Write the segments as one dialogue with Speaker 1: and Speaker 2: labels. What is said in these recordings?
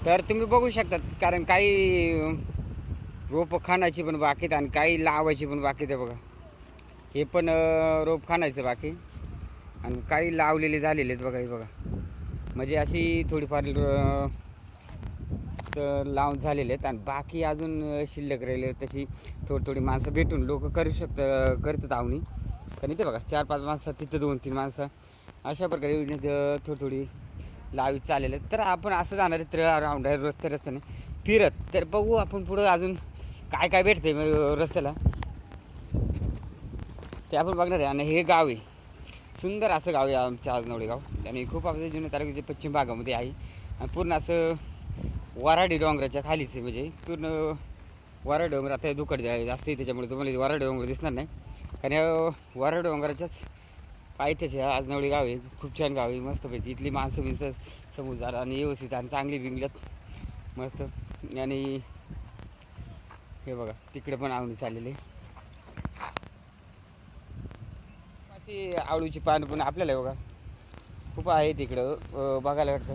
Speaker 1: तर तुम्ही बघू शकता, कारण काही रोप खाण्याची पण बाकी आहेत आणि काही लावायची पण बाकी आहे बघा. हे पण रोप खाण्याचं बाकी आणि काही लावलेले झालेले आहेत बघा. हे बघा, म्हणजे अशी थोडीफार तर लावून झालेले आहेत आणि बाकी अजून शिल्लक राहिले तशी थोडी थोडी माणसं भेटून लोक करू करतात आवणी. कारण इथे बघा 4-5 माणसं, तिथं 2-3 माणसं, अशा प्रकारे थोडी थोडी लावी चाललेलं आहे. तर आपण असं जाणार आहे तर राऊंड आहे रस्त्याने फिरत. तर बघू आपण पुढं अजून काय काय भेटते रस्त्याला ते आपण बघणार आहे. आणि हे गाव आहे, सुंदर असं गाव आहे आमचं आजनवडे गाव. आणि खूप आपल्या जुन्या तालुक्याच्या पश्चिम भागामध्ये आहे आणि पूर्ण असं वराडी डोंगराच्या खालीच आहे. म्हणजे पूर्ण वराडी डोंगर आता दुकड जास्त आहे, त्याच्यामुळे तुम्हाला वराडी डोंगर दिसणार नाही. कारण या वराडी डोंगराच्याच पायथ्याचे आजनवडी गाव आहे. खूप छान गाव आहे, मस्तपैकी. इथली माणसं बिनसं समुद्रात आणि व्यवस्थित आणि चांगली बिंगल्यात मस्त. आणि हे बघा तिकडे पण आवणी चाललेली आहे. अशी आळूची पानं पण आपल्याला बघा खूप आहे तिकडं बघायला वाटतं.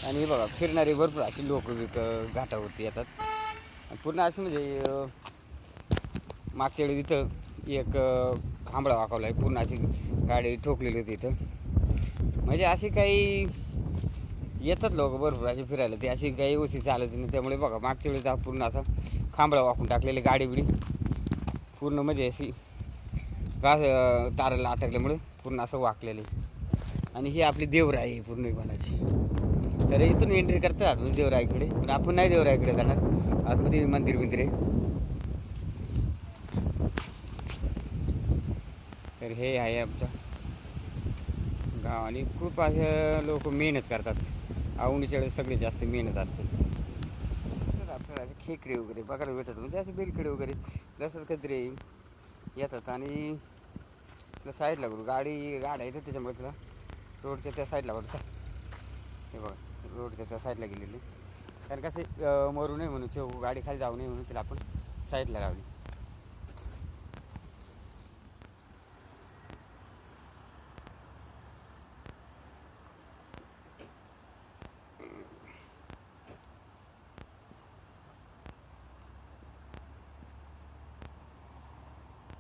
Speaker 1: आणि बघा फिरणारे भरपूर अशी लोक घाटावरती येतात. पूर्ण असं म्हणजे मागच्या वेळी तिथं एक खांबळा वाकवला आहे, पूर्ण अशी गाडी ठोकलेली होती इथं. म्हणजे अशी काही येतात लोक भरपूर अशी फिरायला, ते अशी काही व्यवस्थित चालत नाही. त्यामुळे बघा मागच्या वेळेस पूर्ण असा खांबळा वाकून टाकलेली गाडी बिडी पूर्ण, म्हणजे अशी ताराला अटकल्यामुळे पूर्ण असं वाकलेलं आहे. आणि ही आपली देवराई आहे पूर्ण विमानाची. तर इथून एंट्री करतात देवराईकडे, पण आपण नाही देवराईकडे जाणार, आतमध्ये मंदिर आहे. तर हे आहे आमचं गाव. आणि खूप असे लोक मेहनत करतात आवणीच्या वेळेस, सगळ्यात जास्त मेहनत असते. आपल्याला खेकडे वगैरे बघायला भेटतात, म्हणजे असे बेलकडे वगैरे जसं कधी येतात. आणि तुला साईडला करू गाड्या येतात, त्याच्यामुळे तुला रोडच्या त्या साईडला बघता. हे बघा रोडच्या त्या साईडला गेलेली, कारण कसं मरू नये म्हणून, गाडी खाली जाऊ नये म्हणून तिला आपण साईडला लावली.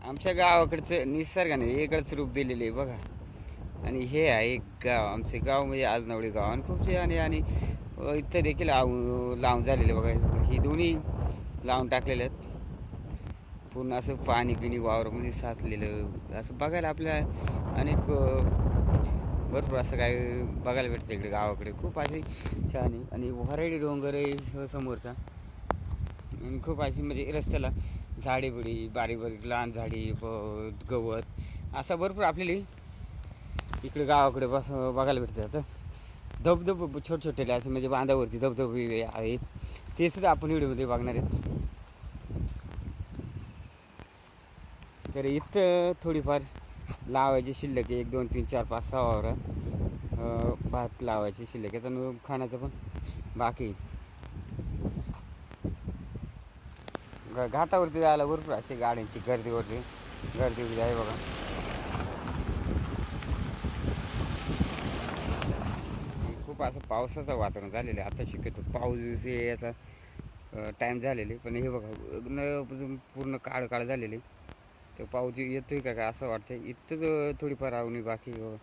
Speaker 1: आमच्या गावाकडचं निसर्गाने वेगळंच रूप दिलेलं आहे बघा. आणि हे आहे गाव, आमचे गाव म्हणजे आजनवडी गाव. आणि खूप आणि इथं देखील लावून झालेले बघा. ही दोन्ही लावून टाकलेले आहेत. पूर्ण असं पाणी पिणी वावरामध्ये साचलेलं असं बघायला आपल्या अनेक भरपूर असं काय बघायला भेटतं इकडे गावाकडे. खूप अशी छान आहे. आणि वराडी डोंगर आहे समोरचा. आणि खूप अशी म्हणजे रस्त्याला झाडी बिडी, बारीक बारीक लहान झाडी, गवत असं भरपूर आपल्याला इकडे गावाकडे बघायला भेटतं. आता धबधब छोटे छोटे असे म्हणजे बांधावरती धबधबे आहेत, ते सुद्धा आपण व्हिडिओमध्ये बघणार आहेत. तर इथं थोडीफार लावायची शिल्लक आहे, 1 2 3 4 5 6 वावर भात लावायची शिल्लक आहे. तर खाण्याचं पण बाकी. घाटावरती जायला भरपूर अशी गाड्यांची गर्दी वगैरे आहे बघा. खूप असं पावसाचं वातावरण झालेलं आहे. आता शक्यतो पाऊस याचा टाईम झालेले, पण हे बघा पूर्ण काळ झालेले. तर पाऊस येतोय का काय असं वाटतं. इथं थोडीफार आवणी बाकी बघा.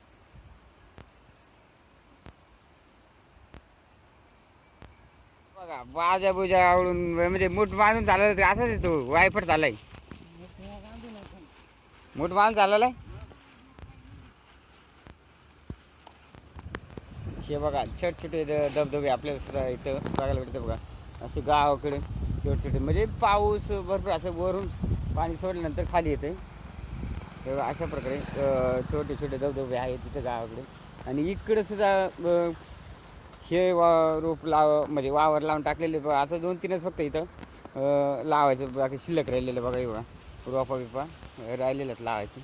Speaker 1: बघा बाजा बुजा आवडून म्हणजे मूठ बांधून चालला असंच येतो. वायफट चाललाय, मूठ बांधून चाललाय. हे बघा छोटे छोटे धबधबे आपल्याला सुद्धा इथं बघायला भेटते बघा. असे गावाकडे छोटे छोटे, म्हणजे पाऊस भरपूर असं वरून पाणी सोडल्यानंतर खाली येते. तेव्हा अशा प्रकारे छोटे छोटे धबधबे आहेत तिथं गावाकडे. आणि इकडे सुद्धा हे रोप म्हणजे वावर लावून टाकलेले. आता 2-3च फक्त इथं लावायचं बाकी शिल्लक राहिलेलं बघा. बघा रोपा बिपा राहिलेलं लावायचं.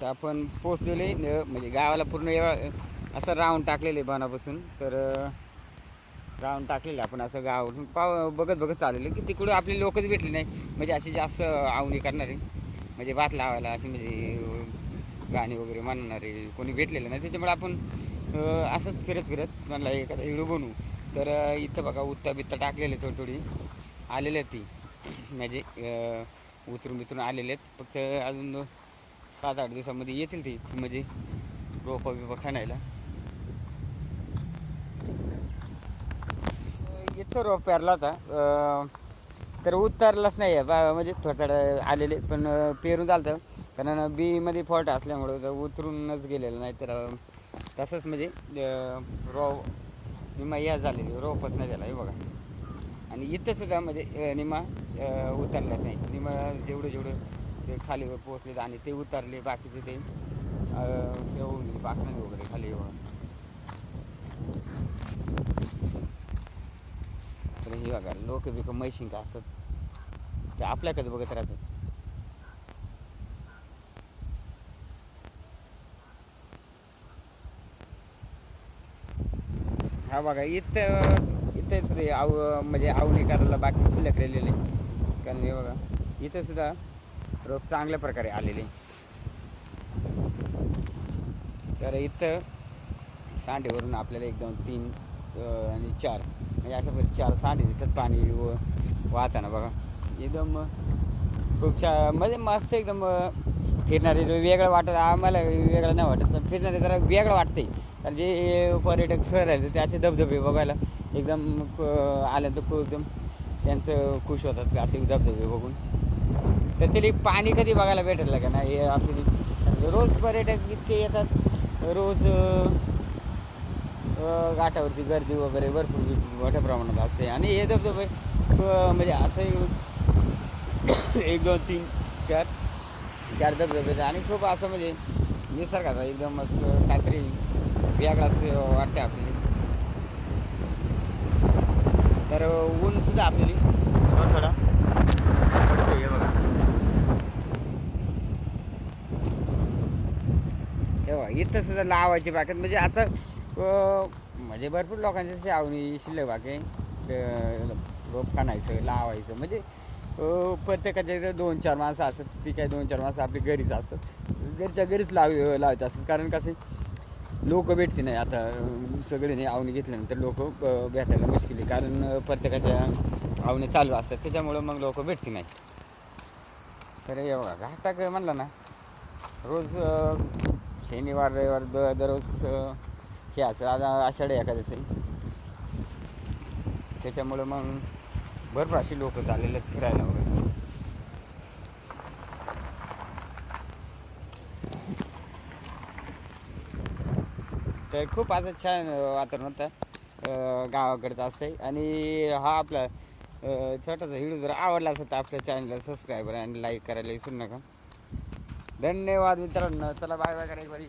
Speaker 1: तर आपण पोचलेले म्हणजे गावाला पूर्ण असं राऊंड टाकलेलं आहे बनापासून. तर राऊंड टाकलेलं आपण असं गावावरून बघत बघत चाललेलं की तिकडं आपली लोकच भेटली नाही, म्हणजे अशी जास्त आवणी करणारे, म्हणजे भात लावायला अशी म्हणजे गाणी वगैरे म्हणणारे कोणी भेटलेलं नाही. त्याच्यामुळे आपण असंच फिरत फिरत म्हणला एखादा व्हिडिओ बनवू. तर इथं बघा उत्ता बित्ता टाकलेले थोडी थोडी आलेले आहेत ती, म्हणजे उतरून बितरून आलेले आहेत. फक्त अजून 7-8 दिवसामध्ये येतील ती, म्हणजे रोपं बिपं खणायला. इथं रोप पेरला होता, तर उतरलाच नाही आहे म्हणजे थोडं थोडं आलेले, पण पेरून चालतं कारण बीमध्ये फॉल्ट असल्यामुळं तर उतरूनच गेलेलं नाही. तर तसंच म्हणजे निमा या झालेली रोपच नाही झाला हे बघा. आणि इथं सुद्धा म्हणजे निमा उतरलाच नाही. निमा जेवढं जेवढं ते खाली पोचले आणि ते उतरले, बाकीचे ते येऊन पाकणे वगैरे खाली येऊन. तर हे बघा लोक बिक मैशिंग का असतात ते आपल्याकडे बघत राहतात. हा बघा इथं सुद्धा म्हणजे आवणी करायला बाकी शिल्लक राहिलेले, कारण हे बघा इथं सुद्धा रोप चांगल्या प्रकारे आलेले. तर इथं सांडेवरून आपल्याला 1 2 3 आणि 4 म्हणजे अशा 4 सांडे दिसत पाणी वाहताना बघा. एकदम खूप छान म्हणजे मस्त एकदम फिरणारे वेगळं वाटत आम्हाला, वेगळं नाही वाटत पण फिरणारे जरा वेगळं वाटते. कारण जे पर्यटक फिरायचे ते असे धबधबे बघायला एकदम आल्यानंतर एकदम त्यांचं खुश होतात असे धबधबे बघून. तर तरी पाणी कधी बघायला भेटेल का नाही आपली रोज पर्यटक इतके येतात रोज. घाटावरती गर्दी वगैरे भरपूर मोठ्या प्रमाणात असते. आणि हे धबधबे म्हणजे असं 1 2 3 4 धबधबे आणि खूप असं म्हणजे निसर्गाचा एकदमच काहीतरी वेगळाच वाटते आपल्याला. तर ऊन सुद्धा आपल्याला थोडा पडतो हे बघा. तेव्हा इथं सुद्धा लावायची बाकी म्हणजे आता म्हणजे भरपूर लोकांची आवणी शिल्लक बाकी रोप खाणायचं लावायचं म्हणजे प्रत्येकाच्या इथं 2-4 माणसं असतात. ती काय 2-4 माणसं आपली घरीच असतात, घरच्या घरीच लावायचं असतात. कारण कसे लोक भेटते नाही आता सगळे नाही आवणी घेतल्यानंतर लोक भेटायला मुश्किल आहे, कारण प्रत्येकाच्या आवणी चालू असतात त्याच्यामुळं मग लोक भेटते नाही. तर हे बघा घाटाक म्हणलं ना रोज शनिवार रविवार दररोज हे असं आता आषाढी एकादशी त्याच्यामुळं मग भरपूर अशी लोक चाललेले आहेत फिरायला वगैरे. तर खूप असं छान वातावरण होतं गावाकडचं असतंय. आणि हा आपला छोटासा व्हिडिओ जर आवडला असेल तर आपल्या चॅनलला सबस्क्राईब आणि लाईक करायला विसरू नका. धन्यवाद मित्रांनो. चला बाय बाय करायची.